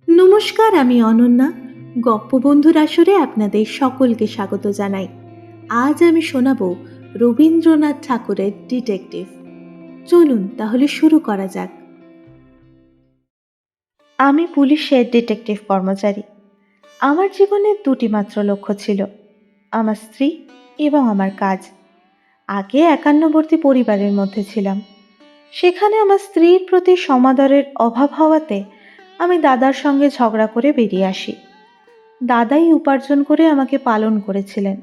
নমস্কার, আমি অনন্যা। গপ্পবন্ধুর আসরে আপনাদের সকলকে স্বাগত জানাই। আজ আমি শোনাব রবীন্দ্রনাথ ঠাকুরের ডিটেকটিভ। চলুন তাহলে শুরু করা যাক। আমি পুলিশের ডিটেকটিভ কর্মচারী। আমার জীবনের দুটি মাত্র লক্ষ্য ছিল, আমার স্ত্রী এবং আমার কাজ। আগে একান্নবর্তী পরিবারের মধ্যে ছিলাম। সেখানে আমার স্ত্রীর প্রতি সমাদরের অভাব হওয়াতে আমি দাদার সঙ্গে ঝগড়া করে বেরিয়ে আসি। দাদাই উপার্জন করে আমাকে পালন করেছিলেন,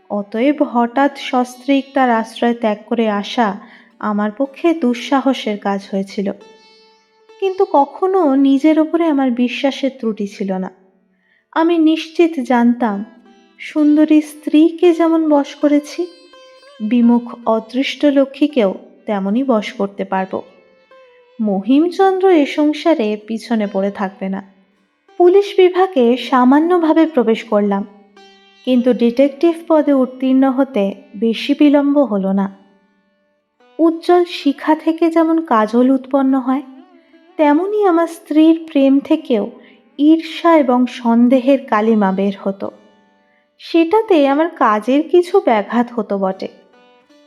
অতএব হঠাৎ সস্ত্রীক তার আশ্রয় ত্যাগ করে আসা আমার পক্ষে দুঃসাহসের কাজ হয়েছিল। কিন্তু কখনো নিজের ওপরে আমার বিশ্বাসের ত্রুটি ছিল না। আমি নিশ্চিত জানতাম, সুন্দরী স্ত্রীকে যেমন বশ করেছি, বিমুখ অদৃষ্ট লক্ষ্মীকেও তেমনই বশ করতে পারব। মহিমচন্দ্র এ সংসারে পিছনে পড়ে থাকবে না। পুলিশ বিভাগে সামান্যভাবে প্রবেশ করলাম, কিন্তু ডিটেকটিভ পদে উত্তীর্ণ হতে বেশি বিলম্ব হলো না। উজ্জ্বল শিখা থেকে যেমন কাজল উৎপন্ন হয়, তেমনি আমার স্ত্রীর প্রেম থেকেও ঈর্ষা এবং সন্দেহের কালিমা বের হতো। সেটাতে আমার কাজের কিছু ব্যাঘাত হতো বটে,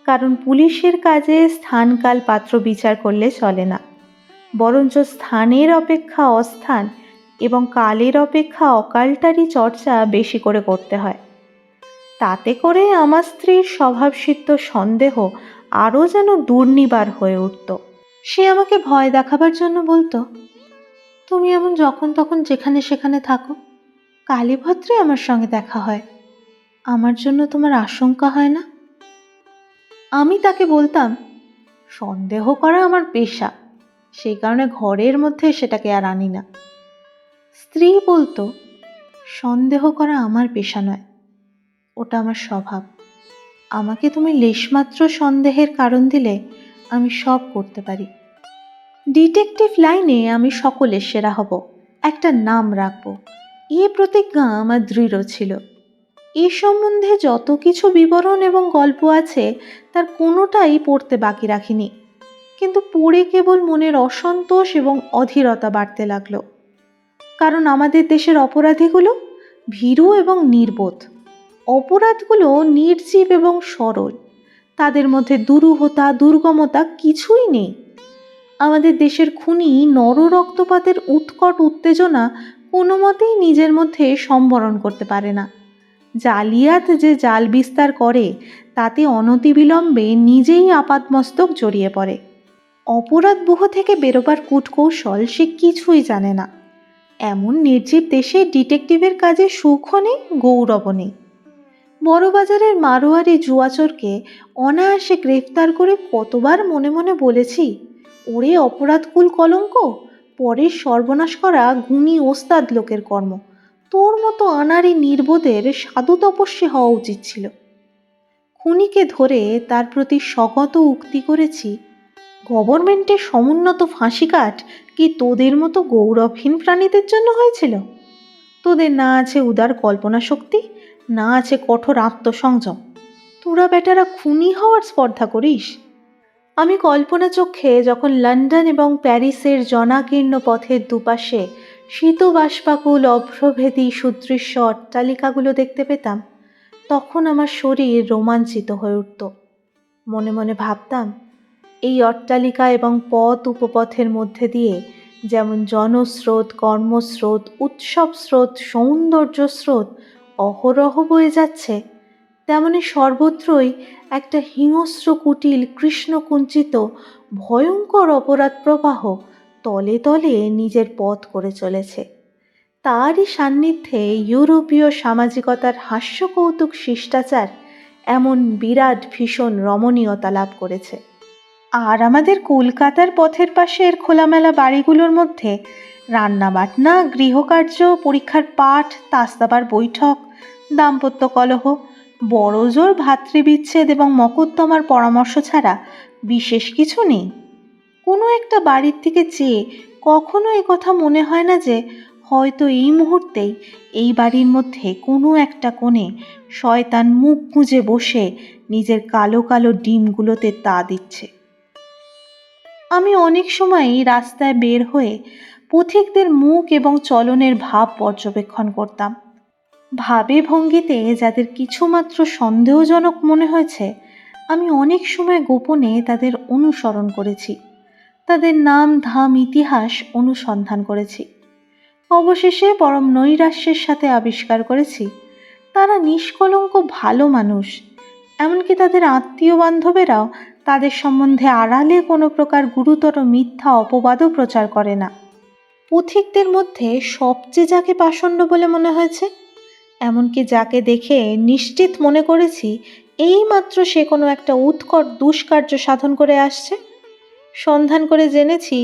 কারণ পুলিশের কাজে স্থানকাল পাত্র বিচার করলে চলে না, বরঞ্চ স্থানের অপেক্ষা অস্থান এবং কালের অপেক্ষা অকালটারই চর্চা বেশি করে করতে হয়। তাতে করে আমার স্ত্রীর স্বভাবসিদ্ধ সন্দেহ আরও যেন দুর্নিবার হয়ে উঠত। সে আমাকে ভয় দেখাবার জন্য বলতো, তুমি এমন যখন তখন যেখানে সেখানে থাকো, কালীভদ্রে আমার সঙ্গে দেখা হয়, আমার জন্য তোমার আশঙ্কা হয় না? আমি তাকে বলতাম, সন্দেহ করা আমার পেশা, সেই কারণে ঘরের মধ্যে সেটাকে আর আনি না। স্ত্রী বলতো, সন্দেহ করা আমার পেশা নয়, ওটা আমার স্বভাব। আমাকে তুমি লেশমাত্র সন্দেহের কারণ দিলে আমি সব করতে পারি। ডিটেকটিভ লাইনে আমি সকলের সেরা হব, একটা নাম রাখব, এ প্রতিজ্ঞা আমার দৃঢ় ছিল। এ সম্বন্ধে যত কিছু বিবরণ এবং গল্প আছে তার কোনোটাই পড়তে বাকি রাখিনি, কিন্তু পড়ে কেবল মনের অসন্তোষ এবং অধীরতা বাড়তে লাগলো। কারণ আমাদের দেশের অপরাধীগুলো ভীরু এবং নির্বোধ, অপরাধগুলো নির্জীব এবং সরল, তাদের মধ্যে দুরূহতা দুর্গমতা কিছুই নেই। আমাদের দেশের খুনি নররক্তপাতের উৎকট উত্তেজনা কোনো মতেই নিজের মধ্যে সম্বরণ করতে পারে না। জালিয়াত যে জাল বিস্তার করে তাতে অনতিবিলম্বে নিজেই আপাদমস্তক জড়িয়ে পড়ে। অপরাধবহ থেকে বেরোবার কূটকৌশল সে কিছুই জানে না। এমন নির্জীব দেশে ডিটেকটিভের কাজে সুখও নেই, গৌরবও নেই। বড়বাজারের মারোয়ারি জুয়াচোরকে অনায়াসে গ্রেফতার করে কতবার মনে মনে বলেছি, ওরে অপরাধকুল কলঙ্ক, পরের সর্বনাশ করা গুণী ওস্তাদ লোকের কর্ম, তোর মতো আনাড়ি নির্বোধের সাধু তপস্বী হওয়া উচিত ছিল। খুনিকে ধরে তার প্রতি স্বগত উক্তি করেছি, গভর্নমেন্টের সমুন্নত ফাঁসি কাঠ কি তোদের মতো গৌরবহীন প্রাণীদের জন্য হয়েছিল? তোদের না আছে উদার কল্পনা শক্তি, না আছে কঠোর আত্মসংযম, তোরা বেটারা খুনি হওয়ার স্পর্ধা করিস? আমি কল্পনা চক্ষে যখন লন্ডন এবং প্যারিসের জনাকীর্ণ পথের দুপাশে শীতবাষ্পাকুল অভ্রভেদী সুদৃশ্য অট্টালিকাগুলো দেখতে পেতাম, তখন আমার শরীর রোমাঞ্চিত হয়ে উঠত। মনে মনে ভাবতাম, এই অট্টালিকা এবং পথ উপপথের মধ্যে দিয়ে যেমন জনস্রোত, কর্মস্রোত, উৎসব স্রোত, সৌন্দর্য স্রোত অহরহ বয়ে যাচ্ছে, তেমনি সর্বত্রই একটা হিংস্র কুটিল কৃষ্ণকুঞ্চিত ভয়ঙ্কর অপরাধ প্রবাহ তলে তলে নিজের পথ করে চলেছে। তারই সান্নিধ্যে ইউরোপীয় সামাজিকতার হাস্যকৌতুক শিষ্টাচার এমন বিরাট ভীষণ রমণীয়তা লাভ করেছে। আর আমাদের কলকাতার পথের পাশের খোলামেলা বাড়িগুলোর মধ্যে রান্নাবান্না, গৃহকার্য, পরীক্ষার পাঠ, তাসদাবার বৈঠক, দাম্পত্য কলহ, বড়জোর ভাতৃবিচ্ছেদ এবং মকদ্দমার পরামর্শ ছাড়া বিশেষ কিছু নেই। কোনো একটা বাড়ির দিকে চেয়ে কখনো কথা মনে হয় না যে হয়তো এই মুহূর্তেই এই বাড়ির মধ্যে কোনো একটা কোণে শয়তান মুখ গুঁজে বসে নিজের কালো কালো ডিমগুলোতে তা দিচ্ছে। আমি অনেক সময়ই রাস্তায় বের হয়ে পথিকদের মুখ এবং চলনের ভাব পর্যবেক্ষণ করতাম। ভাবে ভঙ্গিতে যাদের কিছুমাত্র সন্দেহজনক মনে হয়েছে, আমি অনেক সময় গোপনে তাদের অনুসরণ করেছি, তাদের নাম ধাম ইতিহাস অনুসন্ধান করেছি। অবশেষে পরম নৈরাশ্যের সাথে আবিষ্কার করেছি তারা নিষ্কলঙ্ক ভালো মানুষ। এমনকি তাদের আত্মীয় বান্ধবেরাও তাদের সম্বন্ধে আড়ালে কোনো প্রকার গুরুতর মিথ্যা অপবাদও প্রচার করে না। পথিকদের মধ্যে সবচেয়ে যাকে পাষণ্ড বলে মনে হয়েছে, এমনকি যাকে দেখে নিশ্চিত মনে করেছি এইমাত্র সে কোনো একটা উৎকট দুষ্কার্য সাধন করে আসছে, সন্ধান করে জেনেছি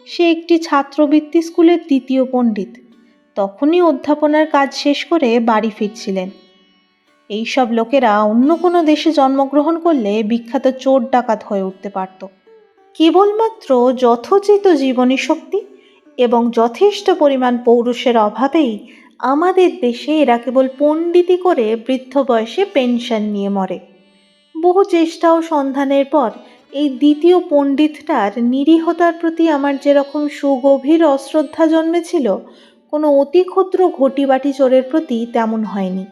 সে একটি ছাত্রবৃত্তি স্কুলের দ্বিতীয় পণ্ডিত, তখনই অধ্যাপনার কাজ শেষ করে বাড়ি ফিরছিলেন। এইসব লোকেরা অন্য কোনো দেশে জন্মগ্রহণ করলে বিখ্যাত চোর ডাকাত হয়ে উঠতে পারত। কেবলমাত্র যথোচিত জীবনী শক্তি এবং যথেষ্ট পরিমাণ পৌরুষের অভাবেই আমাদের দেশে এরা কেবল পণ্ডিতি করে বৃদ্ধ বয়সে পেনশন নিয়ে মরে। বহু চেষ্টা ও সন্ধানের পর এই দ্বিতীয় পণ্ডিতটার নিরীহতার প্রতি আমার যেরকম সুগভীর অশ্রদ্ধা জন্মেছিল, কোনো অতি ক্ষুদ্র ঘটিবাটি চোরের প্রতি তেমন হয়নি।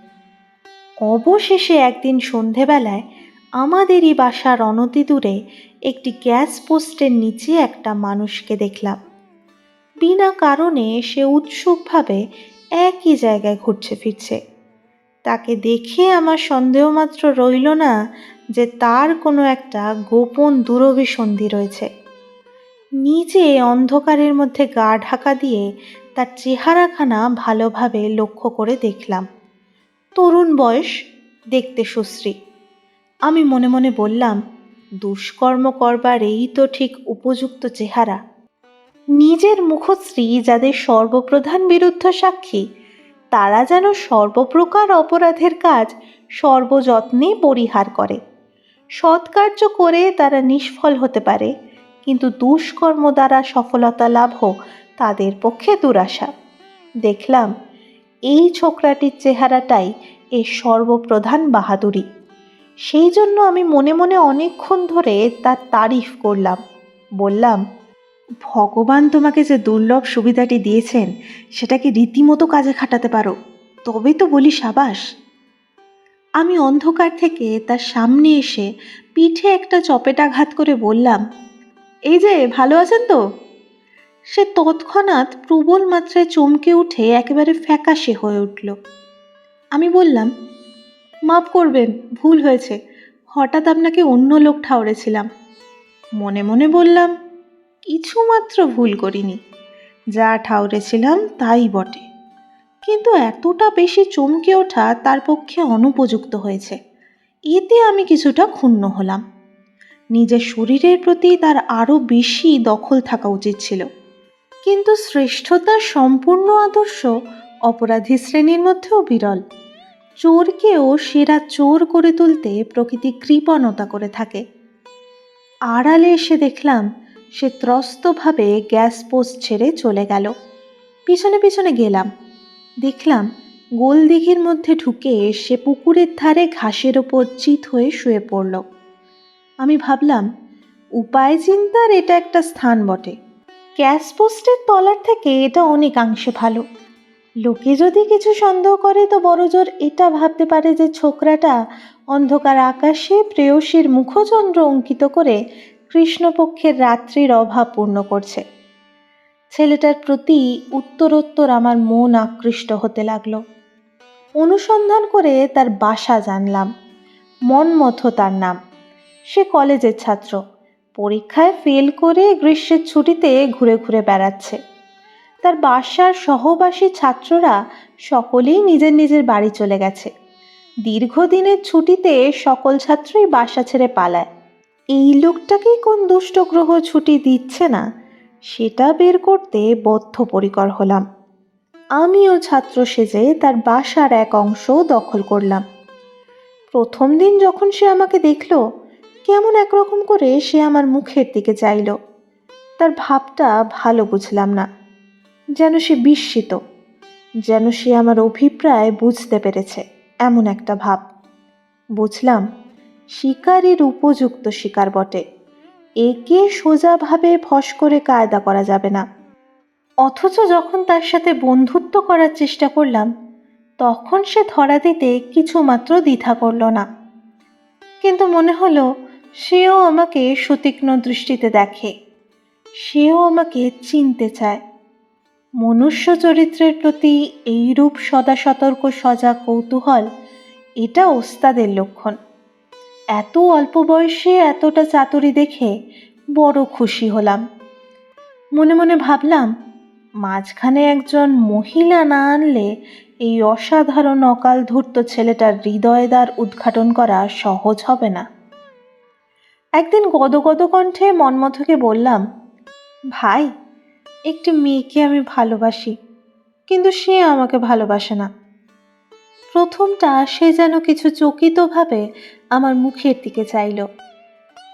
অবশেষে একদিন সন্ধেবেলায় আমাদেরই বাসার অনতি দূরে একটি গ্যাস পোস্টের নিচে একটা মানুষকে দেখলাম। বিনা কারণে সে উৎসুকভাবে একই জায়গায় ঘুরছে ফিরছে। তাকে দেখে আমার সন্দেহমাত্র রইল না যে তার কোনো একটা গোপন দুরভিসন্ধি রয়েছে। নিজে অন্ধকারের মধ্যে গা ঢাকা দিয়ে তার চেহারাখানা ভালোভাবে লক্ষ্য করে দেখলাম। তরুণ বয়স, দেখতে সুশ্রী। আমি মনে মনে বললাম, দুষ্কর্ম করবার এই তো ঠিক উপযুক্ত চেহারা। নিজের মুখশ্রী যাদের সর্বপ্রধান বিরুদ্ধ সাক্ষী, তারা যেন সর্বপ্রকার অপরাধের কাজ সর্বযত্নে পরিহার করে। সৎকার্য করে তারা নিষ্ফল হতে পারে, কিন্তু দুষ্কর্ম দ্বারা সফলতা লাভও তাদের পক্ষে দুরাশা। দেখলাম এই ছোকরাটির চেহারাটাই এর সর্বপ্রধান বাহাদুরি। সেই জন্য আমি মনে মনে অনেকক্ষণ ধরে তার তারিফ করলাম। বললাম, ভগবান তোমাকে যে দুর্লভ সুবিধাটি দিয়েছেন সেটাকে রীতিমতো কাজে খাটাতে পারো, তবে তো বলি সাবাস। আমি অন্ধকার থেকে তার সামনে এসে পিঠে একটা চপেটাঘাত করে বললাম, এই যে ভালো আছেন তো? সে তৎক্ষণাৎ প্রবল মাত্রায় চমকে উঠে একেবারে ফ্যাকাশে হয়ে উঠল। আমি বললাম, মাফ করবেন, ভুল হয়েছে, হঠাৎ আপনাকে অন্য লোক ঠাউরেছিলাম। মনে মনে বললাম, কিছুমাত্র ভুল করিনি, যা ঠাউরেছিলাম তাই বটে, কিন্তু এতটা বেশি চমকে ওঠা তার পক্ষে অনুপযুক্ত হয়েছে। এতে আমি কিছুটা ক্ষুণ্ণ হলাম। নিজের শরীরের প্রতি তার আরও বেশি দখল থাকা উচিত ছিল। কিন্তু শ্রেষ্ঠতার সম্পূর্ণ আদর্শ অপরাধী শ্রেণীর মধ্যেও বিরল। চোরকেও সেরা চোর করে তুলতে প্রকৃতি কৃপণতা করে থাকে। আড়ালে এসে দেখলাম সে ত্রস্তভাবে গ্যাস পোস্ট ছেড়ে চলে গেল। পিছনে পিছনে গেলাম। দেখলাম গোলদিঘির মধ্যে ঢুকে সে পুকুরের ধারে ঘাসের ওপর চিত হয়ে শুয়ে পড়ল। আমি ভাবলাম, উপায় চিন্তার এটা একটা স্থান বটে। গ্যাস পোস্টের তলার থেকে এটা অনেকাংশে ভালো। লোকে যদি কিছু সন্দেহ করে তো বড়জোর এটা ভাবতে পারে যে ছোকরাটা অন্ধকার আকাশে প্রেয়সীর মুখচন্দ্র অঙ্কিত করে কৃষ্ণপক্ষের রাত্রির অভাব পূর্ণ করছে। ছেলেটার প্রতি উত্তরোত্তর আমার মন আকৃষ্ট হতে লাগলো। অনুসন্ধান করে তার বাসা জানলাম। মনমথ তার নাম। সে কলেজের ছাত্র, পরীক্ষায় ফেল করে গ্রীষ্মের ছুটিতে ঘুরে ঘুরে বেড়াচ্ছে। তার বাসার সহবাসী ছাত্ররা সকলেই নিজের নিজের বাড়ি চলে গেছে। দীর্ঘদিনের ছুটিতে সকল ছাত্রই বাসা ছেড়ে পালায়। এই লোকটাকেই কোন দুষ্ট গ্রহ ছুটি দিচ্ছে না সেটা বের করতে বদ্ধপরিকর হলাম। আমিও ছাত্র সেজে তার বাসার এক অংশ দখল করলাম। প্রথম দিন যখন সে আমাকে দেখল, কেমন একরকম করে সে আমার মুখের দিকে চাইল। তার ভাবটা ভালো বুঝলাম না। যেন সে বিস্মিত, যেন সে আমার অভিপ্রায় বুঝতে পেরেছে, এমন একটা ভাব। বুঝলাম শিকারীর উপযুক্ত শিকার বটে। একে সোজাভাবে ফস করে কায়দা করা যাবে না। অথচ যখন তার সাথে বন্ধুত্ব করার চেষ্টা করলাম, তখন সে ধরা দিতে কিছুমাত্র দ্বিধা করল না। কিন্তু মনে হলো সেও আমাকে সুতীক্ষ্ণ দৃষ্টিতে দেখে, সেও আমাকে চিনতে চায়। মনুষ্য চরিত্রের প্রতি এইরূপ সদা সতর্ক সজাগ কৌতূহল, এটা ওস্তাদের লক্ষণ। এত অল্প বয়সে এতটা চাতুরি দেখে বড় খুশি হলাম। মনে মনে ভাবলাম, মাঝখানে একজন মহিলা না আনলে এই অসাধারণ অকাল ধূর্ত ছেলেটার হৃদয়দ্বার উদ্ঘাটন করা সহজ হবে না। একদিন গদগদ কণ্ঠে মন্মথকে বললাম, ভাই, একটি মেয়েকে আমি ভালোবাসি, কিন্তু সে আমাকে ভালোবাসে না। প্রথমটা সে যেন কিছু চকিতভাবে আমার মুখের দিকে চাইল,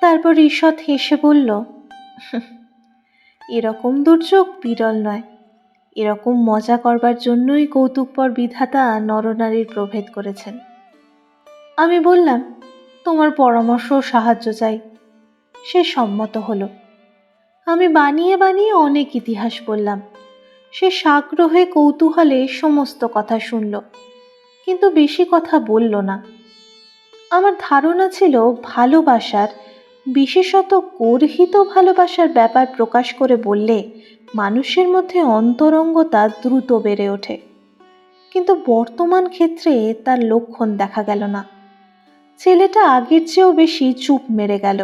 তারপর ঈষৎ হেসে বলল, এরকম দুর্যোগ বিরল নয়। এরকম মজা করবার জন্যই কৌতুকপর বিধাতা নরনারীর প্রভেদ করেছেন। আমি বললাম, তোমার পরামর্শ ও সাহায্য চাই। সে সম্মত হলো। আমি বানিয়ে বানিয়ে অনেক ইতিহাস বললাম। সে সাগ্রহে কৌতূহলে সমস্ত কথা শুনল, কিন্তু বেশি কথা বলল না। আমার ধারণা ছিল ভালোবাসার, বিশেষত গর্হিত ভালোবাসার ব্যাপার প্রকাশ করে বললে মানুষের মধ্যে অন্তরঙ্গতা দ্রুত বেড়ে ওঠে। কিন্তু বর্তমান ক্ষেত্রে তার লক্ষণ দেখা গেল না। ছেলেটা আগের চেয়েও বেশি চুপ মেরে গেল,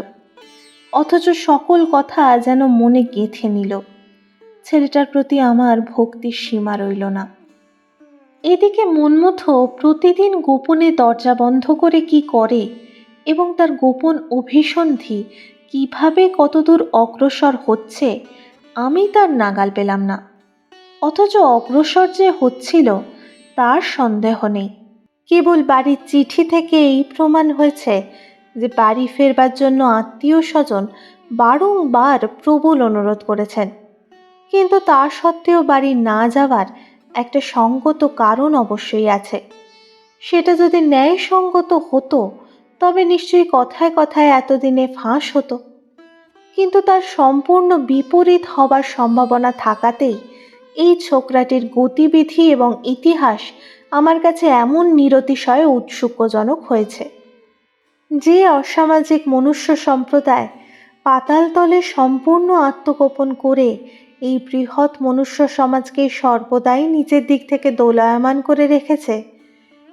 অথচ সকল কথা যেন মনে গেঁথে নিল। ছেলেটার প্রতি আমার ভক্তির সীমা রইল না। এদিকে মন্মথ প্রতিদিন গোপনে দরজা বন্ধ করে কি করে এবং তার গোপন অভিসন্ধি কিভাবে কতদূর অগ্রসর হচ্ছে, আমি তার নাগাল পেলাম না। অথচ অগ্রসর যে হচ্ছিল তার সন্দেহ নেই। কেবল বাড়ির চিঠি থেকে এই প্রমাণ হয়েছে যে বাড়ি ফেরবার জন্য আত্মীয় স্বজন বারংবার প্রবল অনুরোধ করেছেন, কিন্তু তা সত্ত্বেও বাড়ি না যাওয়ার একটা সঙ্গত কারণ অবশ্যই আছে। সেটা যদি ন্যায়সঙ্গত হতো তবে নিশ্চয়ই কথায় কথায় এতদিনে ফাঁস হতো, কিন্তু তার সম্পূর্ণ বিপরীত হবার সম্ভাবনা থাকাতেই এই ছোকরাটির গতিবিধি এবং ইতিহাস আমার কাছে এমন নিরতিশয় উৎসুকজনক হয়েছে। যে অসামাজিক মনুষ্য সম্প্রদায় পাতালতলে সম্পূর্ণ আত্মগোপন করে এই বৃহৎ মনুষ্য সমাজকে সর্বদাই নিজের দিক থেকে দোলায়মান করে রেখেছে,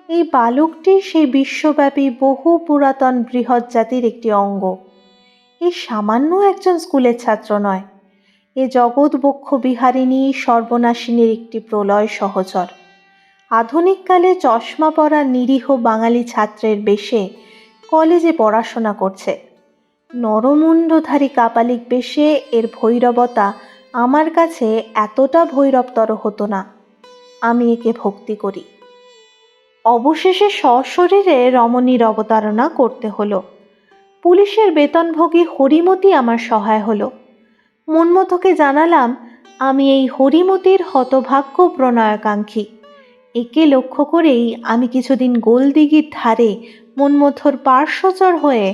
এই বালকটি সেই বিশ্বব্যাপী বহু পুরাতন বৃহৎ জাতির একটি অঙ্গ। এই সামান্য একজন স্কুলের ছাত্র নয়, এ জগৎবক্ষ বিহারিণী সর্বনাশিনীর একটি প্রলয় সহচর। আধুনিককালে চশমা পরা নিরীহ বাঙালি ছাত্রের বেশে কলেজে পড়াশোনা করছে। নরমুণ্ডধারী কাপালিক বেশে এর ভৈরবতা আমার কাছে এতটা ভৈরবতর হতো না। আমি একে ভক্তি করি। অবশেষে সশরীরে রমণীর অবতারণা করতে হলো। পুলিশের বেতনভোগী হরিমতি আমার সহায় হলো। মন্মথকে জানালাম, আমি এই হরিমতির হতভাগ্য প্রণয়াকাঙ্ক্ষী। একে লক্ষ্য করেই আমি কিছুদিন গোলদিঘির ধারে মন্মথর পার্শ্বচর হয়ে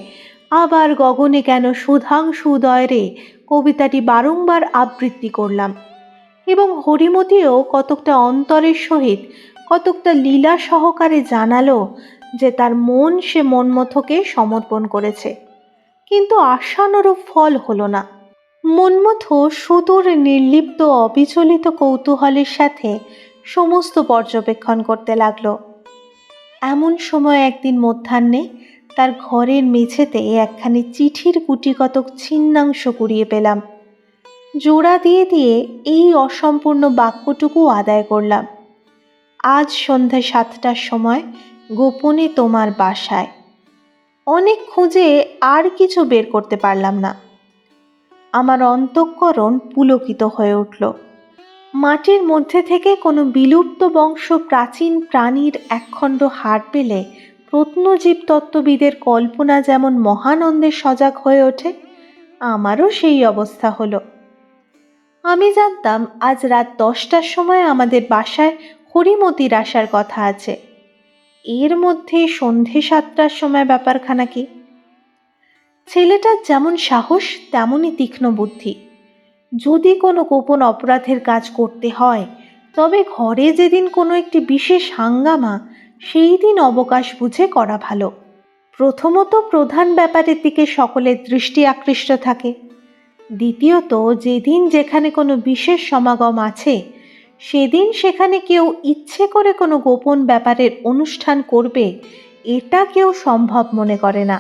আবার গগনে কেন সুধাংশু উদয় রে কবিতাটি বারংবার আবৃত্তি করলাম, এবং হরিমতিও কতকটা অন্তরের সহিত কতকটা লীলা সহকারে জানালো যে তার মন সে মন্মথকে সমর্পণ করেছে, কিন্তু আশানুরূপ ফল হলো না। মন্মথ সুদূর নির্লিপ্ত অবিচলিত কৌতূহলের সাথে সমস্ত পর্যবেক্ষণ করতে লাগলো। এমন সময় একদিন মধ্যাহ্নে তার ঘরের মেঝেতে একখানি চিঠির গুটি কতক ছিন্নাংশ কুড়িয়ে পেলাম। জোড়া দিয়ে দিয়ে এই অসম্পূর্ণ বাক্যটুকু আদায় করলাম, আজ সন্ধ্যা 7টার সময় গোপনে তোমার বাসায়। অনেক খুঁজে আর কিছু বের করতে পারলাম না। আমার অন্তঃকরণ পুলকিত হয়ে উঠল। মাটির মধ্যে থেকে কোনো বিলুপ্ত বংশ প্রাচীন প্রাণীর একখণ্ড হাড় পেলে প্রত্নজীব তত্ত্ববিদের কল্পনা যেমন মহানন্দে সজাগ হয়ে ওঠে, আমারও সেই অবস্থা হলো। আমি জানতাম আজ রাত 10টার সময় আমাদের বাসায় হরিমতির আসার কথা আছে। এর মধ্যে সন্ধে 7টার সময় ব্যাপারখানা কি? ছেলেটার যেমন সাহস তেমনই তীক্ষ্ণ বুদ্ধি। যদি কোনো গোপন অপরাধের কাজ করতে হয়, তবে ঘরে যেদিন কোনো একটি বিশেষ হাঙ্গামা, সেই দিন অবকাশ বুঝে করা ভালো। প্রথমত, প্রধান ব্যাপারের দিকে সকলের দৃষ্টি আকৃষ্ট থাকে। দ্বিতীয়ত, যেদিন যেখানে কোনো বিশেষ সমাগম আছে, সেদিন সেখানে কেউ ইচ্ছে করে কোনো গোপন ব্যাপারের অনুষ্ঠান করবে, এটা কেউ সম্ভব মনে করে না।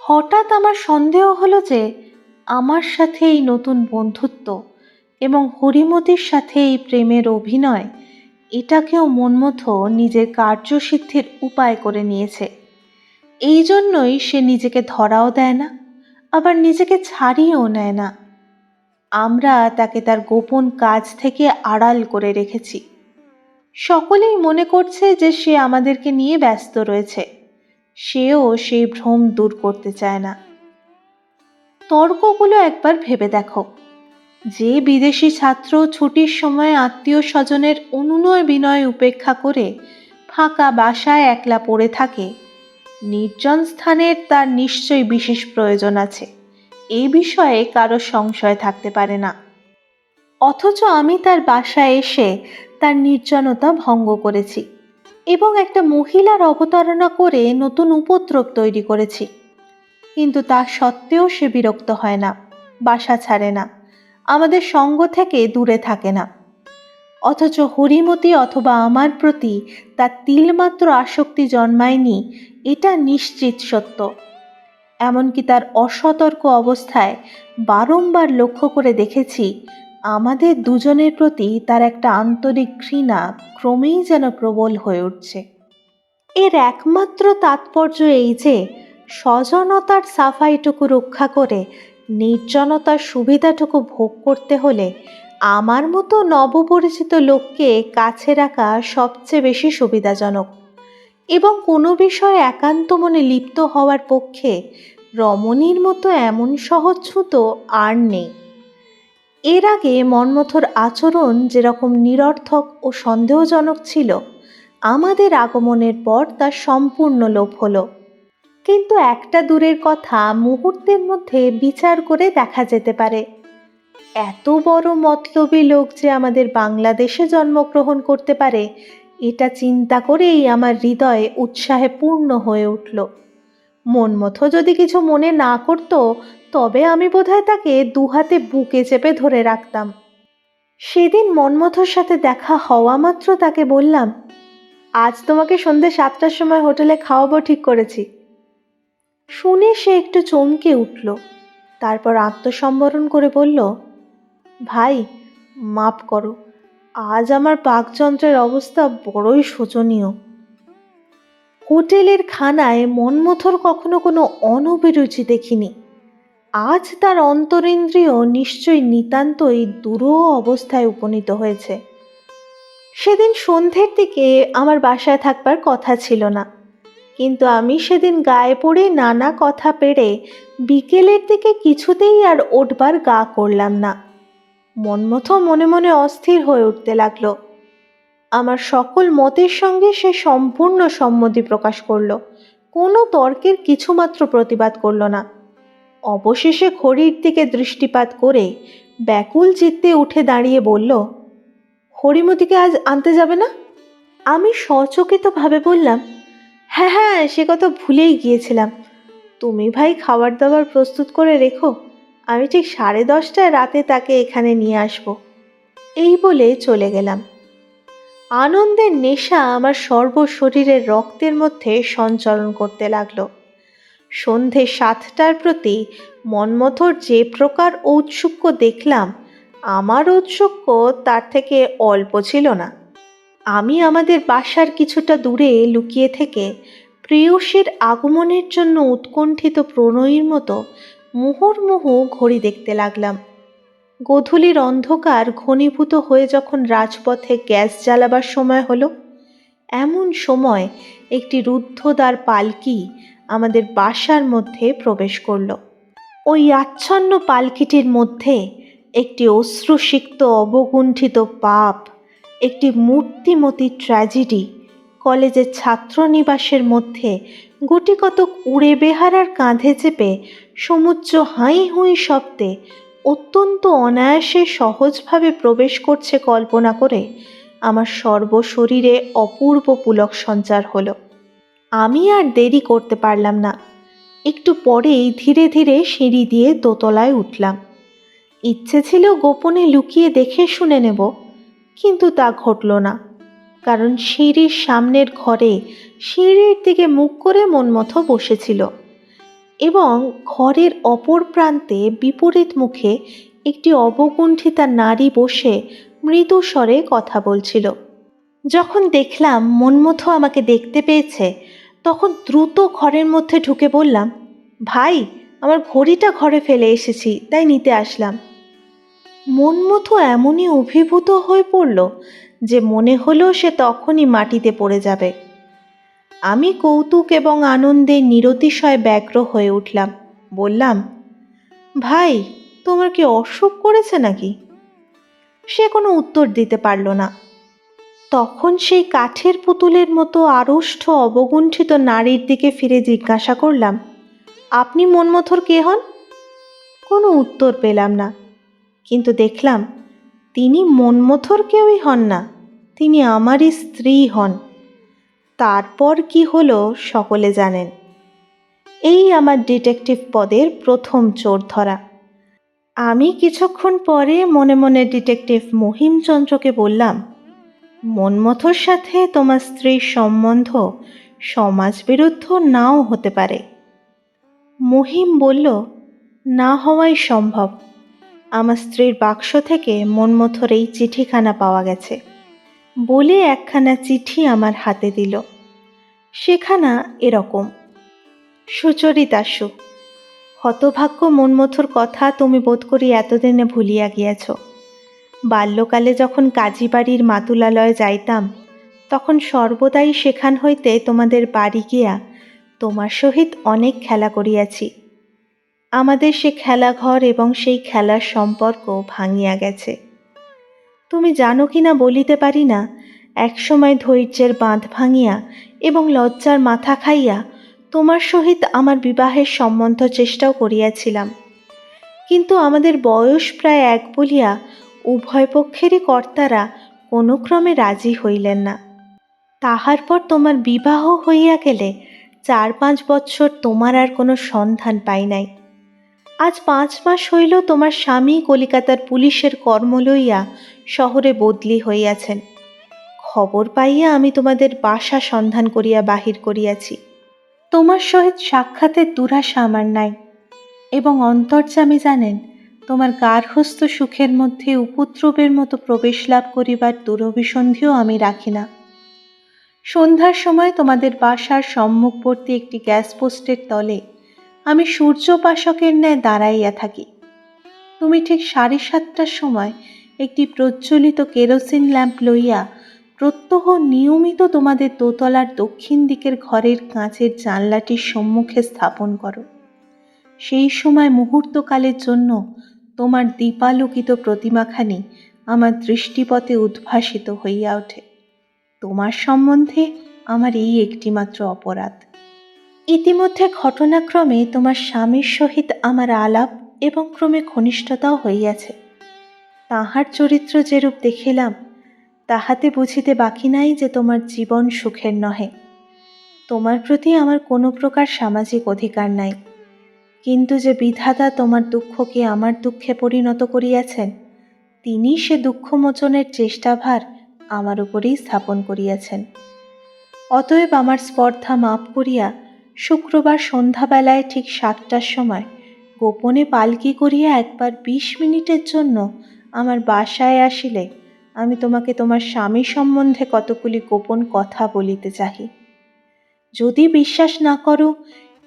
হঠাৎ আমার সন্দেহ হলো যে আমার সাথে এই নতুন বন্ধুত্ব এবং হরিমতির সাথে এই প্রেমের অভিনয়, এটাকেও মনমতো নিজের কার্যসিদ্ধির উপায় করে নিয়েছে। এই জন্যই সে নিজেকে ধরাও দেয় না, আবার নিজেকে ছাড়িয়েও নেয় না। আমরা তাকে তার গোপন কাজ থেকে আড়াল করে রেখেছি। সকলেই মনে করছে যে সে আমাদেরকে নিয়ে ব্যস্ত রয়েছে। সেও সেই ভ্রম দূর করতে চায় না। তর্কগুলো একবার ভেবে দেখো। যে বিদেশি ছাত্র ছুটির সময় আত্মীয় স্বজনের অনুনয় বিনয় উপেক্ষা করে ফাঁকা বাসায় একলা পড়ে থাকে, নির্জন স্থানের তার নিশ্চয়ই বিশেষ প্রয়োজন আছে, এই বিষয়ে কারো সংশয় থাকতে পারে না। অথচ আমি তার বাসায় এসে তার নির্জনতা ভঙ্গ করেছি এবং একটা মহিলার অবতারণা করে নতুন উপদ্রব তৈরি করেছি। কিন্তু তা সত্ত্বেও সে বিরক্ত হয় না, বাসা ছাড়ে না, আমাদের সঙ্গ থেকে দূরে থাকে না। অথচ হরিমতি অথবা আমার প্রতি তার তিলমাত্র আসক্তি জন্মায়নি, এটা নিশ্চিত সত্য। এমনকি তার অসতর্ক অবস্থায় বারংবার লক্ষ্য করে দেখেছি আমাদের দুজনের প্রতি তার একটা আন্তরিক ঘৃণা ক্রমেই যেন প্রবল হয়ে উঠছে। এর একমাত্র তাৎপর্য এই যে সজনতার সাফাইটুকু রক্ষা করে নির্জনতার সুবিধাটুকু ভোগ করতে হলে আমার মতো নবপরিচিত লোককে কাছে রাখা সবচেয়ে বেশি সুবিধাজনক, এবং কোনো বিষয়ে একান্ত মনে লিপ্ত হওয়ার পক্ষে রমণীর মতো এমন সহজছুতো আর নেই। এর আগে মন্মথর আচরণ যেরকম নিরর্থক ও সন্দেহজনক ছিল, আমাদের আগমনের পর তার সম্পূর্ণ লোপ হলো। কিন্তু একটা দূরের কথা মুহূর্তের মধ্যে বিচার করে দেখা যেতে পারে। এত বড় মতলবী লোক যে আমাদের বাংলাদেশে জন্মগ্রহণ করতে পারে, এটা চিন্তা করেই আমার হৃদয়ে উৎসাহে পূর্ণ হয়ে উঠল। মনমথ যদি কিছু মনে না করত, তবে আমি বোধহয় তাকে দুহাতে বুকে চেপে ধরে রাখতাম। সেদিন মনমথর সাথে দেখা হওয়া মাত্র তাকে বললাম, আজ তোমাকে সন্ধ্যে 7টার সময় হোটেলে খাওয়াবো ঠিক করেছি। শুনে সে একটু চমকে উঠল, তারপর আত্মসম্বরণ করে বলল, ভাই মাপ করো, আজ আমার পাকযন্ত্রের অবস্থা বড়ই শোচনীয়। হোটেলের খানায় মনমথর কখনো কোনো অনভিরুচি দেখিনি। আজ তার অন্তরিন্দ্রিয় নিশ্চয়ই নিতান্তই দুরূহ অবস্থায় উপনীত হয়েছে। সেদিন সন্ধ্যের দিকে আমার বাসায় থাকবার কথা ছিল না, কিন্তু আমি সেদিন গায়ে পড়ে নানা কথা পেড়ে বিকেলের দিকে কিছুতেই আর ওঠবার গা করলাম না। মনমথ মনে মনে অস্থির হয়ে উঠতে লাগলো। আমার সকল মতের সঙ্গে সে সম্পূর্ণ সম্মতি প্রকাশ করল, কোনো তর্কের কিছুমাত্র প্রতিবাদ করল না। অবশেষে ঘড়ির দিকে দৃষ্টিপাত করে ব্যাকুল চিত্তে উঠে দাঁড়িয়ে বলল, হরিমতিকে আজ আনতে যাবে না? আমি সচকিতভাবে বললাম, হ্যাঁ হ্যাঁ, সে কথা ভুলেই গিয়েছিলাম। তুমি ভাই খাবার দাবার প্রস্তুত করে রেখো, আমি ঠিক 10:30টায় রাতে তাকে এখানে নিয়ে আসব। এই বলে চলে গেলাম। আনন্দের নেশা আমার সর্বশরীরের রক্তের মধ্যে সঞ্চরণ করতে লাগলো। সন্ধে 7টার প্রতি মন্মথর যে প্রকার ঔৎসুক্য দেখলাম, আমার ঔৎসুক্য তার থেকে অল্প ছিল না। আমি আমাদের বাসার কিছুটা দূরে লুকিয়ে থেকে প্রেয়সীর আগমনের জন্য উৎকণ্ঠিত প্রণয়ীর মতো মুহুর্মুহু ঘড়ি দেখতে লাগলাম। গোধূলির অন্ধকার ঘনীভূত হয়ে যখন রাজপথে গ্যাস জ্বালাবার সময় হলো, এমন সময় একটি রুদ্ধদ্বার পালকি আমাদের বাসার মধ্যে প্রবেশ করল। ওই আচ্ছন্ন পালকিটির মধ্যে একটি অশ্রুসিক্ত অবগুণ্ঠিত পাপ, একটি মূর্তিমতী ট্র্যাজেডি, কলেজের ছাত্রনিবাসের মধ্যে গুটিকতক উড়ে বেহারার কাঁধে চেপে সমুচ্চ হাই হুঁই শব্দে অত্যন্ত অনায়াসে সহজভাবে প্রবেশ করছে কল্পনা করে আমার সর্বশরীরে অপূর্ব পুলক সঞ্চার হলো। আমি আর দেরি করতে পারলাম না। একটু পরেই ধীরে ধীরে সিঁড়ি দিয়ে দোতলায় উঠলাম। ইচ্ছে ছিল গোপনে লুকিয়ে দেখে শুনে নেব, কিন্তু তা ঘটল না। কারণ সিঁড়ির সামনের ঘরে সিঁড়ির দিকে মুখ করে মনমথ বসেছিল এবং ঘরের অপর প্রান্তে বিপরীত মুখে একটি অবগুণ্ঠিতা নারী বসে মৃদু স্বরে কথা বলছিল। যখন দেখলাম মনমথ আমাকে দেখতে পেয়েছে, তখন দ্রুত ঘরের মধ্যে ঢুকে বললাম, ভাই, আমার ঘড়িটা ঘরে ফেলে এসেছি, তাই নিতে আসলাম। মনমথ এমনই অভিভূত হয়ে পড়ল যে মনে হলো সে তখনই মাটিতে পড়ে যাবে। আমি কৌতুক এবং আনন্দে নিরতিশয় ব্যগ্র হয়ে উঠলাম। বললাম, ভাই, তোমার কি অসুখ করেছে নাকি? সে কোনো উত্তর দিতে পারল না। তখন সেই কাঠের পুতুলের মতো আড়ষ্ট অবগুণ্ঠিত নারীর দিকে ফিরে জিজ্ঞাসা করলাম, আপনি মনমথর কে হন? কোনো উত্তর পেলাম না, কিন্তু দেখলাম তিনি মনমথর কেউই হন না, তিনি আমারই স্ত্রী হন। তারপর কি হলো সকলে জানেন। এই আমার ডিটেকটিভ পদের প্রথম চোর ধরা। আমি কিছুক্ষণ পরে মনে মনে ডিটেকটিভ মহিমচন্দ্রকে বললাম, মনমথর সাথে তোমার স্ত্রীর সম্বন্ধ সমাজবিরুদ্ধ নাও হতে পারে। মহিম বলল, না হওয়াই সম্ভব। আমার স্ত্রীর বাক্স থেকে মনমথর এই চিঠিখানা পাওয়া গেছে বলে একখানা চিঠি আমার হাতে দিল। সেখানা এরকম, সুচরিতাশু, হতভাগ্য মনমথর কথা তুমি বোধ করি এতদিনে ভুলিয়া গিয়াছ। বাল্যকালে যখন কাজীবাড়ির মাতুলালয়ে যাইতাম, তখন সর্বদাই সেখান হইতে তোমাদের বাড়ি গিয়া তোমার সহিত অনেক খেলা করিয়াছি। আমাদের সে খেলাঘর এবং সেই খেলার সম্পর্ক ভাঙিয়া গেছে। তুমি জানো কিনা বলিতে পারি না, একসময় ধৈর্যের বাঁধ ভাঙিয়া এবং লজ্জার মাথা খাইয়া তোমার সহিত আমার বিবাহের সম্বন্ধ চেষ্টাও করিয়াছিলাম, কিন্তু আমাদের বয়স প্রায় এক বলিয়া উভয় পক্ষেরই কর্তারা কোনো ক্রমে রাজি হইলেন না। তাহার পর তোমার বিবাহ হইয়া গেলে 4-5 বৎসর তোমার আর কোনো সন্ধান পাই নাই। আজ 5 মাস হইল তোমার স্বামী কলিকাতার পুলিশের কর্ম লইয়া শহরে বদলি হইয়াছেন। খবর পাইয়া আমি তোমাদের বাসা সন্ধান করিয়া বাহির করিয়াছি। তোমার সহিত সাক্ষাতের দুরাশা আমার নাই, এবং অন্তর্যামী জানেন তোমার গার্হস্থ্য সুখের মধ্যে উপদ্রবের মতো প্রবেশ লাভ করিবার দুরভিসন্ধিও আমি রাখি না। সন্ধ্যার সময় তোমাদের বাসার সম্মুখবর্তী একটি গ্যাস পোস্টের তলে আমি সূর্যোপাসকের ন্যায় দাঁড়াইয়া থাকি। তুমি ঠিক 7:30টার সময় একটি প্রজ্বলিত কেরোসিন ল্যাম্প লইয়া প্রত্যহ নিয়মিত তোমাদের দোতলার দক্ষিণ দিকের ঘরের কাঁচের জানলাটির সম্মুখে স্থাপন করো। সেই সময় মুহূর্তকালের জন্য তোমার দীপালোকিত প্রতিমাখানি আমার দৃষ্টিপথে উদ্ভাসিত হইয়া ওঠে। তোমার সম্বন্ধে আমার এই একটিমাত্র অপরাধ। ইতিমধ্যে ঘটনাক্রমে তোমার স্বামীর সহিত আমার আলাপ এবং ক্রমে ঘনিষ্ঠতাও হইয়াছে। তাহার চরিত্র যেরূপ দেখিলাম, তাহাতে বুঝিতে বাকি নাই যে তোমার জীবন সুখের নহে। তোমার প্রতি আমার কোনো প্রকার সামাজিক অধিকার নাই, কিন্তু যে বিধাতা তোমার দুঃখকে আমার দুঃখে পরিণত করিয়াছেন, তিনি সে দুঃখমোচনের চেষ্টাভার আমার উপরেই স্থাপন করিয়াছেন। অতএব আমার স্পর্ধা মাপ করিয়া শুক্রবার সন্ধ্যাবেলায় ঠিক 7টার সময় গোপনে পালকি করিয়া একবার 20 মিনিটের জন্য আমার বাসায় আসিলে আমি তোমাকে তোমার স্বামী সম্বন্ধে কতগুলি গোপন কথা বলিতে চাহি। যদি বিশ্বাস না করো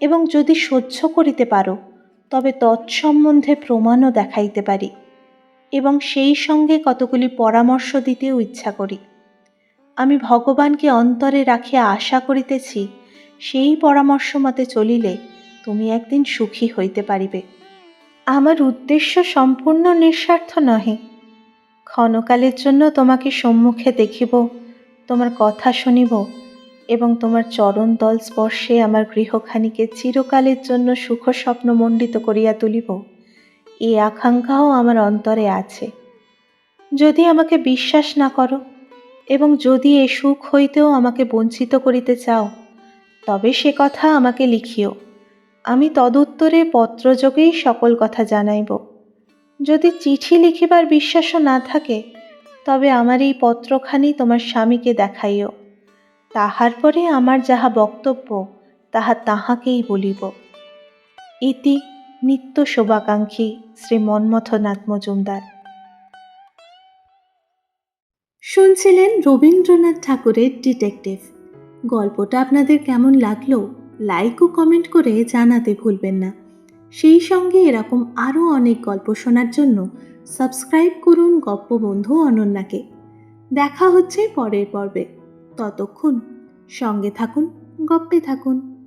এবং যদি সহ্য করিতে পারো, তবে তৎসম্বন্ধে প্রমাণও দেখাইতে পারি এবং সেই সঙ্গে কতগুলি পরামর্শ দিতেও ইচ্ছা করি। আমি ভগবানকে অন্তরে রাখিয়া আশা করিতেছি, সেই পরামর্শ মতে চলিলে তুমি একদিন সুখী হইতে পারিবে। আমার উদ্দেশ্য সম্পূর্ণ নিঃস্বার্থ নহে। ক্ষণকালের জন্য তোমাকে সম্মুখে দেখিব, তোমার কথা শুনিব এবং তোমার চরণ দল স্পর্শে আমার গৃহখানিকে চিরকালের জন্য সুখ স্বপ্ন মণ্ডিত করিয়া তুলিব, এই আকাঙ্ক্ষাও আমার অন্তরে আছে। যদি আমাকে বিশ্বাস না করো এবং যদি এ সুখ হইতেও আমাকে বঞ্চিত করিতে চাও, তবে সে কথা আমাকে লিখিও। আমি তদুত্তরে পত্রযোগেই সকল কথা জানাইব। যদি চিঠি লিখিবার বিশ্বাসও না থাকে, তবে আমার এই পত্রখানি তোমার স্বামীকে দেখাইও। তাহার পরে আমার যাহা বক্তব্য তাহা তাহাকেই বলিব। ইতি নিত্য শোভাকাঙ্ক্ষী শ্রী মন্মথনাথ মজুমদার। শুনছিলেন রবীন্দ্রনাথ ঠাকুরের ডিটেকটিভ। গল্পটা আপনাদের কেমন লাগলো লাইক ও কমেন্ট করে জানাতে ভুলবেন না। সেই সঙ্গে এরকম আরও অনেক গল্প শোনার জন্য সাবস্ক্রাইব করুন গপ্পবন্ধু অনন্যাকে। দেখা হচ্ছে পরের পর্বে। ততক্ষণ সঙ্গে থাকুন, গপ্পে থাকুন।